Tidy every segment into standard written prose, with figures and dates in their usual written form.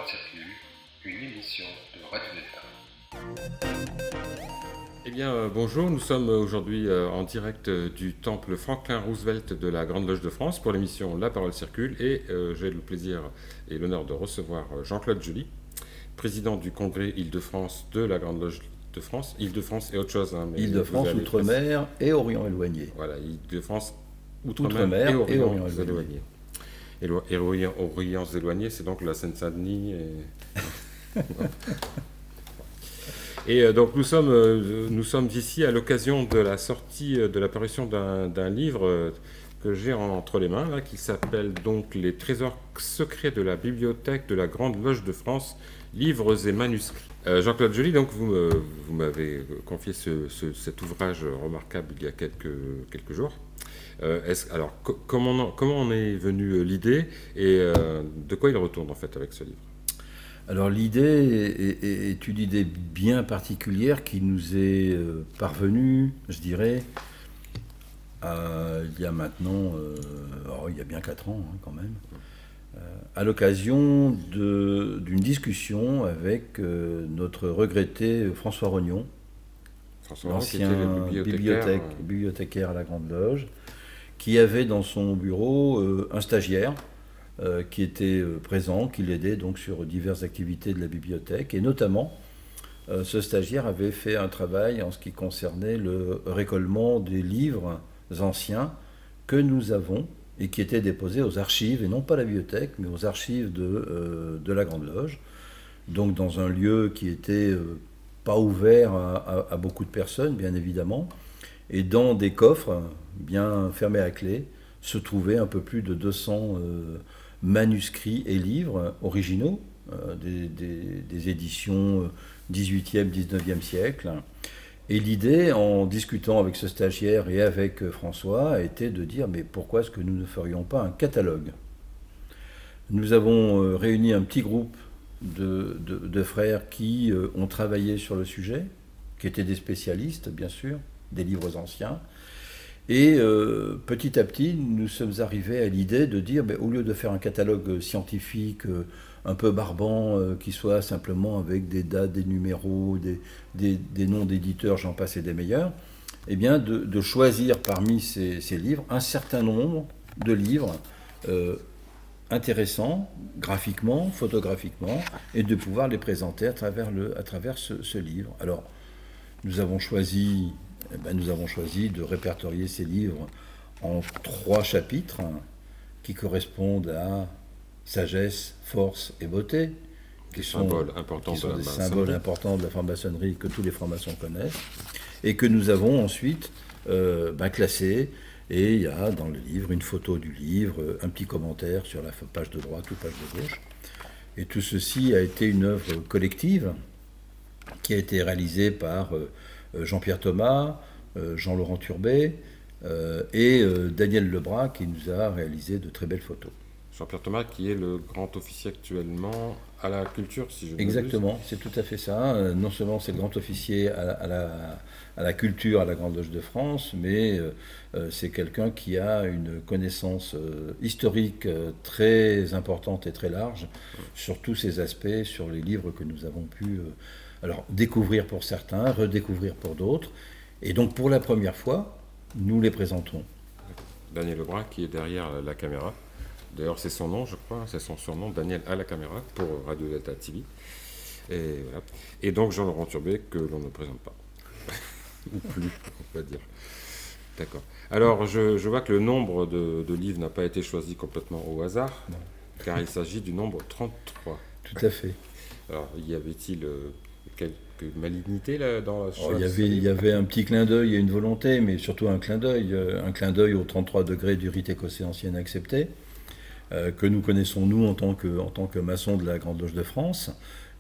parole circule, une émission de Radio Delta. Eh bien, bonjour, nous sommes aujourd'hui en direct du temple Franklin Roosevelt de la Grande Loge de France pour l'émission La parole circule et j'ai le plaisir et l'honneur de recevoir Jean-Claude Joly, président du congrès Île-de-France de la Grande Loge de France. Île-de-France et autre chose. Hein, Île-de-France, Outre-mer et Orient éloigné. Voilà, Île-de-France, Outre-mer et Orient éloigné. Et Orient éloigné, c'est donc la Seine-Saint-Denis et donc nous sommes ici à l'occasion de la sortie, de l'apparition d'un livre que j'ai entre les mains, là, qui s'appelle donc Les trésors secrets de la bibliothèque de la Grande Loge de France, livres et manuscrits. Jean-Claude Joly, donc vous m'avez confié cet ouvrage remarquable il y a quelques jours. Alors, comment en est venue l'idée et de quoi il retourne en fait avec ce livre? Alors l'idée est une idée bien particulière qui nous est parvenue, je dirais, il y a maintenant, il y a bien 4 ans hein, quand même, à l'occasion d'une discussion avec notre regretté François Rognon, l'ancien bibliothécaire à la Grande Loge, qui avait dans son bureau un stagiaire qui était présent, qui l'aidait donc sur diverses activités de la bibliothèque. Et notamment, ce stagiaire avait fait un travail en ce qui concernait le récollement des livres anciens que nous avons et qui étaient déposés aux archives, et non pas à la bibliothèque, mais aux archives de la Grande Loge. Donc dans un lieu qui était pas ouvert à beaucoup de personnes, bien évidemment. Et dans des coffres bien fermés à clé se trouvaient un peu plus de 200 manuscrits et livres originaux des éditions 18e, 19e siècle. Et l'idée, en discutant avec ce stagiaire et avec François, était de dire mais pourquoi est-ce que nous ne ferions pas un catalogue? Nous avons réuni un petit groupe de frères qui ont travaillé sur le sujet, qui étaient des spécialistes, bien sûr, des livres anciens. Et petit à petit, nous sommes arrivés à l'idée de dire, au lieu de faire un catalogue scientifique un peu barbant, qui soit simplement avec des dates, des numéros, des noms d'éditeurs, j'en passe et des meilleurs, eh bien de choisir parmi ces livres un certain nombre de livres intéressants, graphiquement, photographiquement, et de pouvoir les présenter à travers ce livre. Alors, nous avons choisi de répertorier ces livres en 3 chapitres qui correspondent à sagesse, force et beauté, qui sont des symboles importants de la franc-maçonnerie que tous les francs-maçons connaissent, et que nous avons ensuite classés. Et il y a dans le livre une photo du livre, un petit commentaire sur la page de droite ou page de gauche. Et tout ceci a été une œuvre collective qui a été réalisée par Jean-Pierre Thomas, Jean-Laurent Turbet et Daniel Lebras qui nous a réalisé de très belles photos. Jean-Pierre Thomas qui est le grand officier actuellement à la culture, si je ne m'abuse. Exactement, c'est tout à fait ça. Non seulement c'est le grand officier à la culture à la Grande Loge de France, mais c'est quelqu'un qui a une connaissance historique très importante et très large sur tous ces aspects, sur les livres que nous avons pu découvrir pour certains, redécouvrir pour d'autres. Et donc pour la première fois, nous les présentons. Daniel Lebras qui est derrière la caméra. D'ailleurs, c'est son nom, je crois, c'est son surnom, Daniel à la caméra, pour Radio Delta TV. Et, voilà. Et donc Jean-Laurent Turbet, que l'on ne présente pas. Ou plus, on va dire. D'accord. Alors, je vois que le nombre de livres n'a pas été choisi complètement au hasard, non, car il s'agit du nombre 33. Tout à fait. Alors, y avait-il quelques malignité là, dans la chose? Il y avait un petit clin d'œil et une volonté, mais surtout un clin d'œil aux 33 degrés du rite écossais ancien accepté, que nous connaissons nous en tant que maçons de la Grande Loge de France,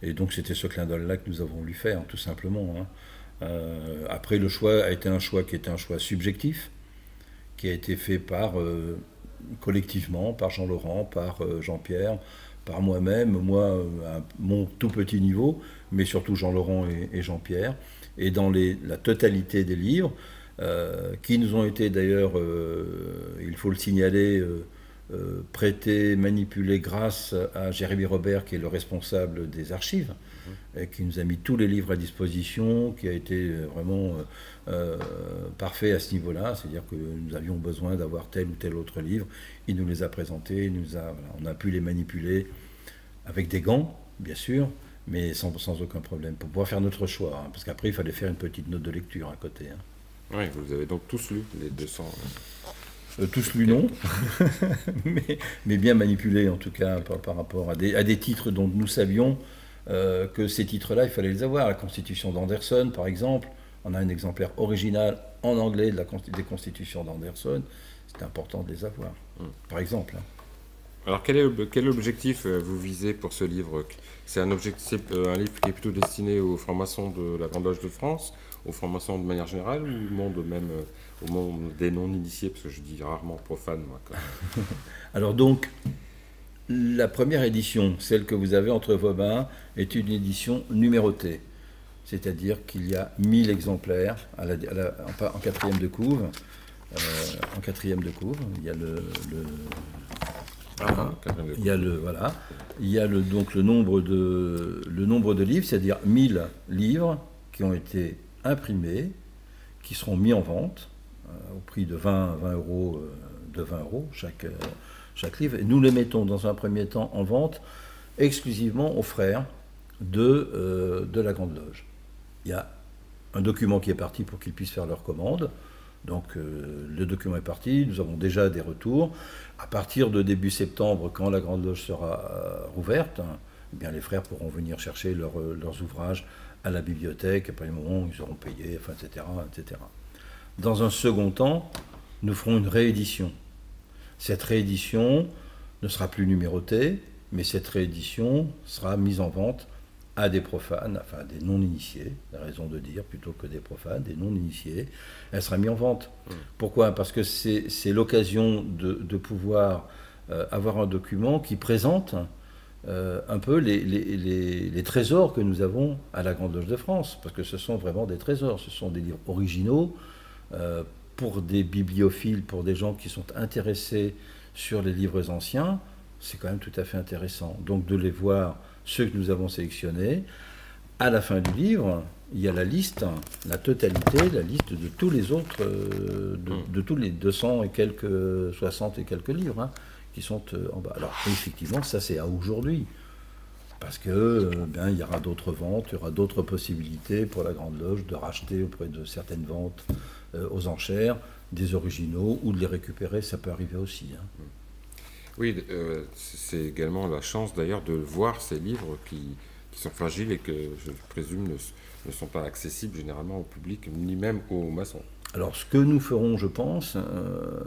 et donc c'était ce clin d'œil là que nous avons voulu faire, tout simplement. Après, le choix a été un choix qui était un choix subjectif, qui a été fait collectivement par Jean-Laurent, par Jean-Pierre, par moi-même, à mon tout petit niveau, mais surtout Jean-Laurent et Jean-Pierre, et dans la totalité des livres, qui nous ont été d'ailleurs, il faut le signaler, prêté, manipulé grâce à Jérémy Robert, qui est le responsable des archives, et qui nous a mis tous les livres à disposition, qui a été vraiment parfait à ce niveau-là, c'est-à-dire que nous avions besoin d'avoir tel ou tel autre livre, il nous les a présentés, voilà, on a pu les manipuler avec des gants, bien sûr, mais sans aucun problème, pour pouvoir faire notre choix, hein, parce qu'après il fallait faire une petite note de lecture à côté. Hein. Oui, vous avez donc tous lu les 200... tous lus non, mais bien manipulés en tout cas par rapport à des titres dont nous savions que ces titres-là, il fallait les avoir. La Constitution d'Anderson, par exemple, on a un exemplaire original en anglais des Constitutions d'Anderson, c'est important de les avoir, par exemple. Hein. Alors quel est l'objectif vous visez pour ce livre? C'est un livre qui est plutôt destiné aux francs-maçons de la Grande Loge de France, aux francs-maçons de manière générale, ou au monde même, au monde des non-initiés, parce que je dis rarement profane, moi. Quand même. Alors donc, la première édition, celle que vous avez entre vos mains, est une édition numérotée. C'est-à-dire qu'il y a 1000 exemplaires en quatrième de couve. En quatrième de couve, il y a donc le nombre de livres, c'est-à-dire 1000 livres qui ont été imprimés, qui seront mis en vente au prix de 20 euros, chaque livre. Et nous les mettons dans un premier temps en vente exclusivement aux frères de la Grande Loge. Il y a un document qui est parti pour qu'ils puissent faire leur commande. Donc le document est parti, nous avons déjà des retours. À partir de début septembre, quand la Grande Loge sera rouverte, eh bien, les frères pourront venir chercher leurs ouvrages à la bibliothèque, après le moment où ils auront payé, enfin, etc., etc. Dans un second temps, nous ferons une réédition. Cette réédition ne sera plus numérotée, mais cette réédition sera mise en vente à des profanes, enfin des non-initiés, la raison de dire, plutôt que des profanes, des non-initiés. Elle sera mise en vente. Pourquoi? Parce que c'est l'occasion de pouvoir avoir un document qui présente un peu les trésors que nous avons à la Grande Loge de France, parce que ce sont vraiment des trésors, ce sont des livres originaux, pour des bibliophiles, pour des gens qui sont intéressés sur les livres anciens, c'est quand même tout à fait intéressant. Donc de les voir, ceux que nous avons sélectionnés, à la fin du livre, il y a la liste, la totalité, la liste de tous les autres, de tous les 200 et quelques, 60 et quelques livres, hein, qui sont en bas. Alors effectivement, ça c'est à aujourd'hui, parce que il y aura d'autres ventes, il y aura d'autres possibilités pour la Grande Loge de racheter auprès de certaines ventes aux enchères des originaux ou de les récupérer, ça peut arriver aussi. Hein. Oui, c'est également la chance d'ailleurs de voir ces livres qui sont fragiles et que je présume ne sont pas accessibles généralement au public, ni même aux maçons. Alors ce que nous ferons, je pense,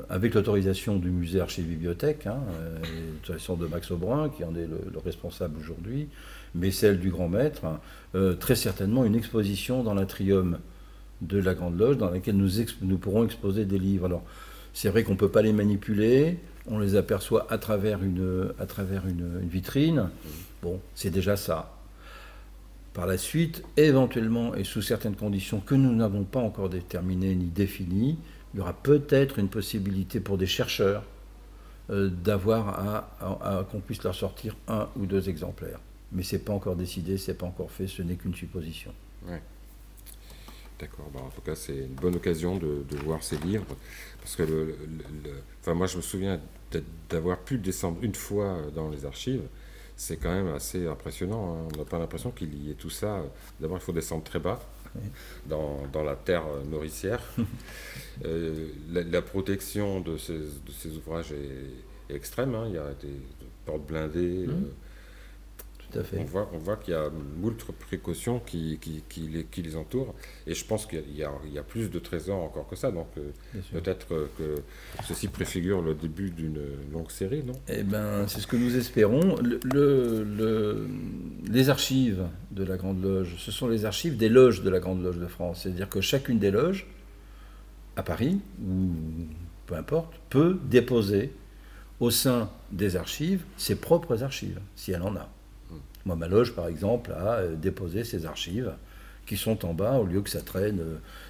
avec l'autorisation du musée Archives-Bibliothèque, l'autorisation de Max Aubrun, qui en est le responsable aujourd'hui, mais celle du grand maître, très certainement une exposition dans l'atrium de la Grande Loge, dans laquelle nous pourrons exposer des livres. Alors, c'est vrai qu'on ne peut pas les manipuler, on les aperçoit à travers une vitrine. Bon, c'est déjà ça. Par la suite, éventuellement, et sous certaines conditions que nous n'avons pas encore déterminées ni définies, il y aura peut-être une possibilité pour des chercheurs d'avoir qu'on puisse leur sortir 1 ou 2 exemplaires. Mais ce n'est pas encore décidé, ce n'est pas encore fait, ce n'est qu'une supposition. Ouais. D'accord. En tout cas, c'est une bonne occasion de voir ces livres, parce que enfin, moi, je me souviens d'avoir pu descendre une fois dans les archives. C'est quand même assez impressionnant. Hein. On n'a pas l'impression qu'il y ait tout ça. D'abord, il faut descendre très bas, dans la terre nourricière. La protection de ces ouvrages est extrême. Hein. Il y a des portes blindées. Tout à fait. On voit qu'il y a moult précautions qui les entourent. Et je pense qu'il y a plus de trésors encore que ça. Donc peut-être que ceci préfigure le début d'une longue série, non? Eh bien, c'est ce que nous espérons. Les archives de la Grande Loge, ce sont les archives des loges de la Grande Loge de France. C'est-à-dire que chacune des loges, à Paris, ou peu importe, peut déposer au sein des archives ses propres archives, si elle en a. Moi, ma loge, par exemple, a déposé ses archives qui sont en bas, au lieu que ça traîne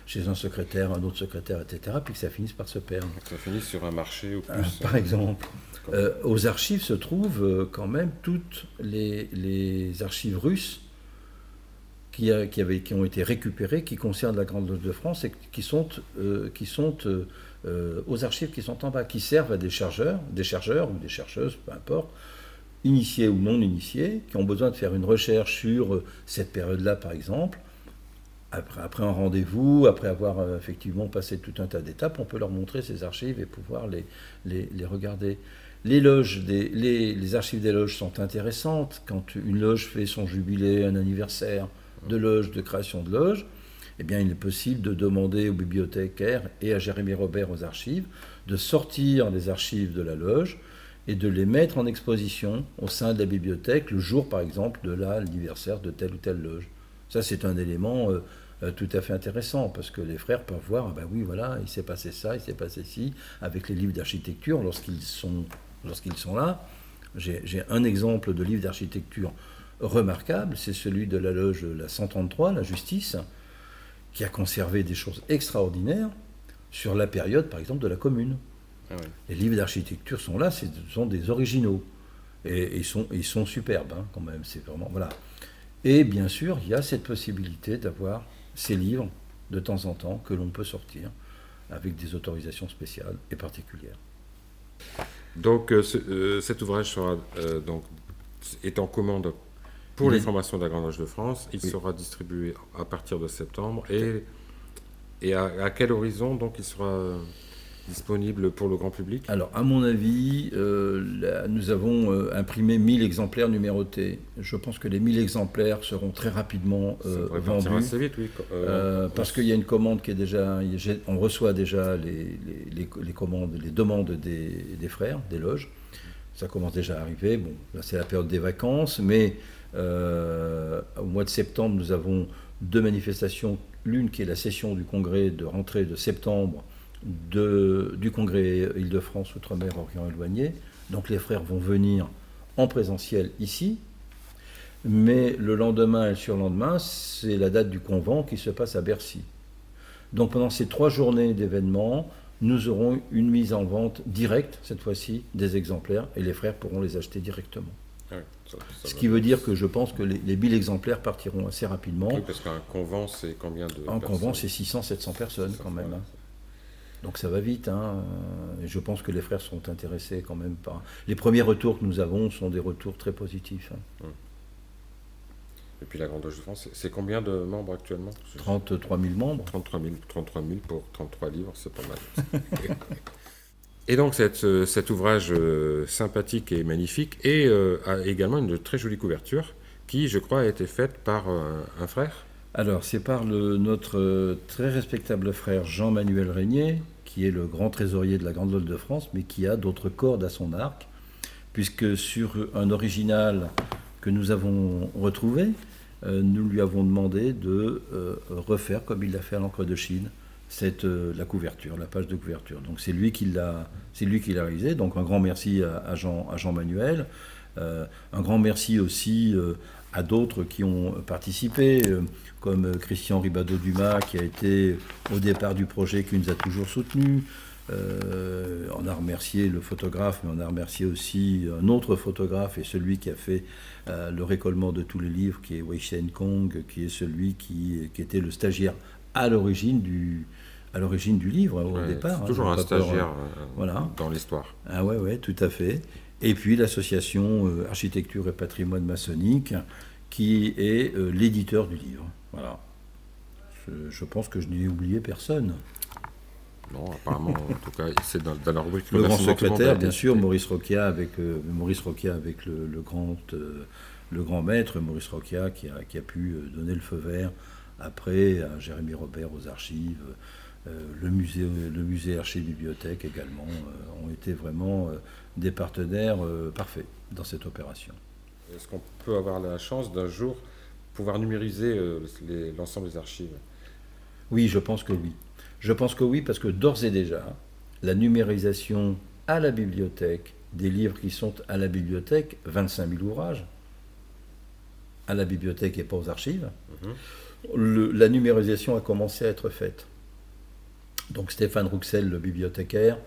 chez un secrétaire, un autre secrétaire, etc., puis que ça finisse par se perdre. Ça finit sur un marché ou plus. Par exemple. Aux archives se trouvent quand même toutes les archives russes qui ont été récupérées, qui concernent la Grande Loge de France et qui sont aux archives qui sont en bas, qui servent à des chercheurs ou des chercheuses, peu importe, initiés ou non initiés, qui ont besoin de faire une recherche sur cette période-là, par exemple. Après un rendez-vous, après avoir effectivement passé tout un tas d'étapes, on peut leur montrer ces archives et pouvoir les regarder. Les archives des loges sont intéressantes. Quand une loge fait son jubilé, un anniversaire de loge, de création de loge, eh bien, il est possible de demander aux bibliothécaires et à Jérémy Robert aux archives de sortir les archives de la loge et de les mettre en exposition au sein de la bibliothèque le jour, par exemple, de l'anniversaire de telle ou telle loge. Ça, c'est un élément tout à fait intéressant, parce que les frères peuvent voir, ah ben oui, voilà, il s'est passé ça, il s'est passé ci, avec les livres d'architecture, lorsqu'ils sont là. J'ai un exemple de livre d'architecture remarquable, c'est celui de la loge la 133, la Justice, qui a conservé des choses extraordinaires sur la période, par exemple, de la Commune. Ah ouais. Les livres d'architecture sont là, ce sont des originaux. Et ils sont superbes, hein, quand même. C'est vraiment, voilà. Et bien sûr, il y a cette possibilité d'avoir ces livres, de temps en temps, que l'on peut sortir avec des autorisations spéciales et particulières. Donc, cet ouvrage sera, est en commande pour les formations de la Grande Loge de France. Il sera distribué à partir de septembre. Et à quel horizon, donc, il sera disponible pour le grand public? Alors, à mon avis, nous avons imprimé 1000 exemplaires numérotés. Je pense que les 1000 exemplaires seront très rapidement vendus. Assez vite, oui. Parce qu'il y a une commande qui est déjà... On reçoit déjà les commandes, les demandes des frères, des loges. Ça commence déjà à arriver. Bon, là, c'est la période des vacances, mais au mois de septembre, nous avons 2 manifestations. L'une qui est la session du congrès de rentrée de septembre du congrès Île-de-France, Outre-mer, Orient éloigné. Donc les frères vont venir en présentiel ici, mais le lendemain et le surlendemain, c'est la date du convent qui se passe à Bercy. Donc pendant ces 3 journées d'événements, nous aurons une mise en vente directe, cette fois-ci, des exemplaires, et les frères pourront les acheter directement. Ah oui, ce qui veut dire que je pense que les 1000 exemplaires partiront assez rapidement. Oui, parce qu'un convent, c'est combien de personnes? Un convent, c'est 600-700 personnes quand même. Hein. Donc ça va vite. Hein. Et je pense que les frères sont intéressés quand même par... Les premiers retours que nous avons sont des retours très positifs. Hein. Et puis la Grande Loge de France, c'est combien de membres actuellement? 33 000 membres. 33 000 pour 33 livres, c'est pas mal. Et donc cet ouvrage sympathique et magnifique a également une très jolie couverture qui, je crois, a été faite par un frère. Alors, c'est par notre très respectable frère Jean-Manuel Régnier, qui est le grand trésorier de la Grande Loge de France, mais qui a d'autres cordes à son arc, puisque sur un original que nous avons retrouvé, nous lui avons demandé de refaire, comme il l'a fait à l'encre de Chine, la couverture, la page de couverture. Donc c'est lui qui l'a réalisé. Donc un grand merci à Jean-Manuel. Un grand merci aussi à d'autres qui ont participé, comme Christian Ribado-Dumas, qui a été au départ du projet, qui nous a toujours soutenus. On a remercié le photographe, mais on a remercié aussi un autre photographe, et celui qui a fait le récollement de tous les livres, qui est Wei Shen Kong, qui est celui qui était le stagiaire à l'origine du livre, au départ. C'est toujours un stagiaire voilà. Dans l'histoire. Ah ouais, tout à fait. Et puis l'association Architecture et Patrimoine Maçonnique, qui est l'éditeur du livre. Voilà. Je pense que je n'ai oublié personne. Non, apparemment, en tout cas, c'est dans la rubrique. Le grand secrétaire, bien sûr, Maurice Roquia avec le grand maître, Maurice Roquia, qui a pu donner le feu vert. Après, à Jérémy Robert aux archives, le musée Archives-Bibliothèque également, ont été vraiment des partenaires parfaits dans cette opération. Est-ce qu'on peut avoir la chance d'un jour pouvoir numériser l'ensemble des archives? Oui, je pense que oui. Je pense que oui, parce que d'ores et déjà, la numérisation à la bibliothèque, des livres qui sont à la bibliothèque, 25 000 ouvrages, à la bibliothèque et pas aux archives, la numérisation a commencé à être faite. Donc Stéphane Rouxel, le bibliothécaire,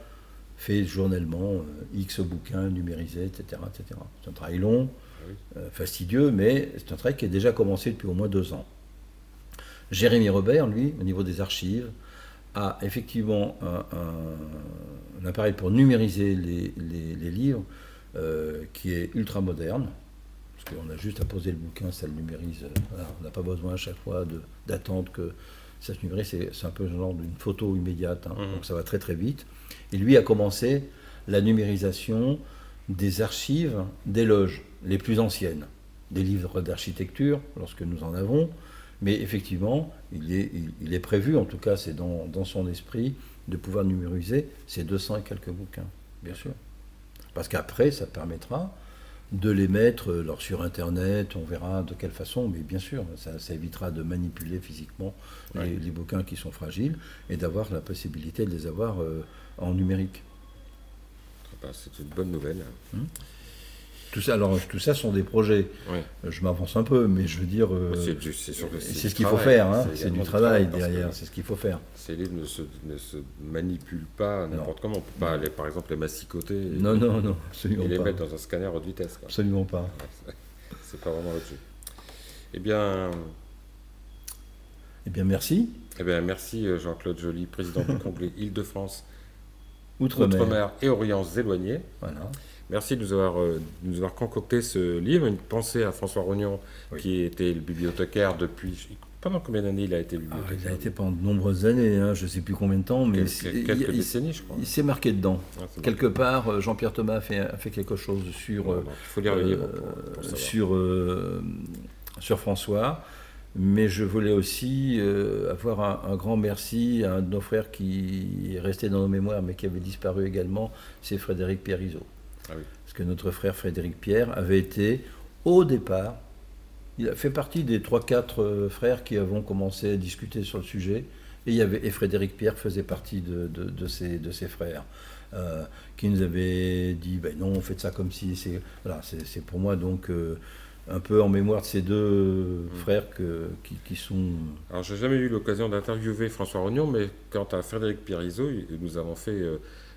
fait journellement X bouquins numérisés, etc., etc. C'est un travail long, fastidieux, mais c'est un travail qui est déjà commencé depuis au moins 2 ans. Jérémy Robert, lui, au niveau des archives, a effectivement un appareil pour numériser les livres qui est ultra moderne, parce qu'on a juste à poser le bouquin, ça le numérise. Voilà, on n'a pas besoin à chaque fois d'attendre que ça se numérise, c'est un peu le genre d'une photo immédiate, hein, donc ça va très très vite. Et lui a commencé la numérisation des archives des loges les plus anciennes, des livres d'architecture, lorsque nous en avons, mais effectivement, il est prévu, en tout cas c'est dans son esprit, de pouvoir numériser ces 200 et quelques bouquins, bien sûr. Parce qu'après, ça permettra de les mettre sur Internet, on verra de quelle façon, mais bien sûr, ça évitera de manipuler physiquement les bouquins qui sont fragiles et d'avoir la possibilité de les avoir en numérique. C'est une bonne nouvelle. Tout ça sont des projets. Oui. Je m'avance un peu, mais je veux dire, c'est ce qu'il faut faire. Hein. C'est du travail derrière, c'est ce qu'il faut faire. Ces livres ne se manipulent pas n'importe comment. On ne peut pas aller, par exemple, les massicoter non, absolument et les pas. mettre dans un scanner haute vitesse. Quoi. Absolument pas. C'est pas vraiment là-dessus. Eh bien, merci. Eh bien, merci Jean-Claude Joly, président du Congrès Île-de-France, Outre-mer et Orients éloignés. Voilà. Merci de nous avoir concocté ce livre. Une pensée à François Rognon, qui était le bibliothécaire depuis... Pendant combien d'années il a été bibliothécaire? Il a été pendant de nombreuses années, hein, je ne sais plus combien de temps, mais... Quelques décennies, je crois. Il s'est marqué dedans. Quelque part, Jean-Pierre Thomas a fait quelque chose sur... il faut lire le livre pour sur François. Mais je voulais aussi avoir un grand merci à un de nos frères qui est resté dans nos mémoires, mais qui avait disparu également, c'est Frédéric Pierre-Izot. Ah oui. Parce que notre frère Frédéric Pierre avait été, au départ, il a fait partie des 3-4 frères qui avons commencé à discuter sur le sujet, et Frédéric Pierre faisait partie de ces frères, qui nous avait dit, ben non, faites ça comme si... C'est pour moi donc... un peu en mémoire de ces 2 frères qui sont... Alors, j'ai jamais eu l'occasion d'interviewer François Rognon, mais quant à Frédéric Pierre-Izot, nous avons fait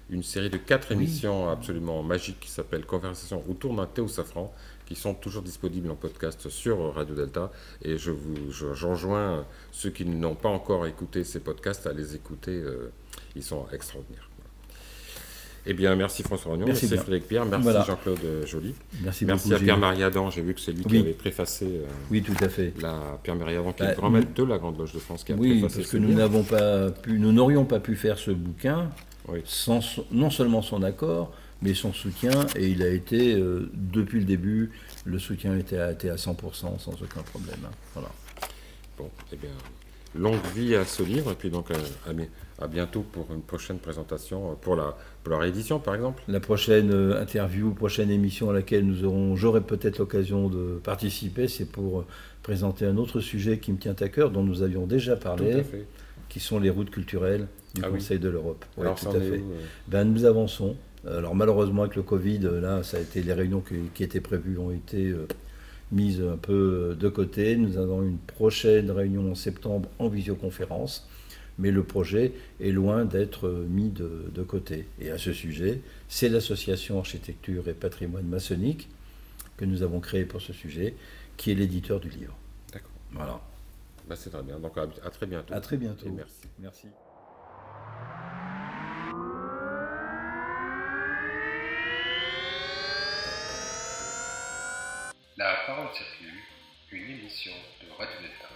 une série de 4 émissions absolument magiques qui s'appellent Conversations autour d'un thé au safran, qui sont toujours disponibles en podcast sur Radio Delta. Et j'enjoins ceux qui n'ont pas encore écouté ces podcasts à les écouter. Ils sont extraordinaires. Eh bien, merci François Rognon, merci Frédéric Pierre, merci Jean-Claude Joly. Merci à Pierre-Marie Adam, j'ai vu que c'est lui qui avait préfacé tout à fait. Pierre-Marie Adam, qui est le grand maître de la Grande Loge de France, qui a préfacé parce que nous n'aurions pas pu faire ce bouquin sans non seulement son accord, mais son soutien, et il a été, depuis le début, le soutien était à 100%, sans aucun problème. Voilà. Bon, eh bien, longue vie à ce livre, et puis donc à bientôt pour une prochaine présentation, pour la réédition par exemple. La prochaine interview, prochaine émission à laquelle j'aurai peut-être l'occasion de participer, c'est pour présenter un autre sujet qui me tient à cœur, dont nous avions déjà parlé, qui sont les routes culturelles du Conseil de l'Europe. Alors, tout à fait. Nous avançons. Alors malheureusement avec le Covid, là, ça a été les réunions qui étaient prévues ont été mises un peu de côté. Nous avons une prochaine réunion en septembre en visioconférence, mais le projet est loin d'être mis de côté. Et à ce sujet, c'est l'association Architecture et Patrimoine Maçonnique que nous avons créée pour ce sujet, qui est l'éditeur du livre. D'accord. Voilà. C'est très bien. Donc à très bientôt. À très bientôt. Et merci. Merci. La parole circule, une émission de Radio Delta.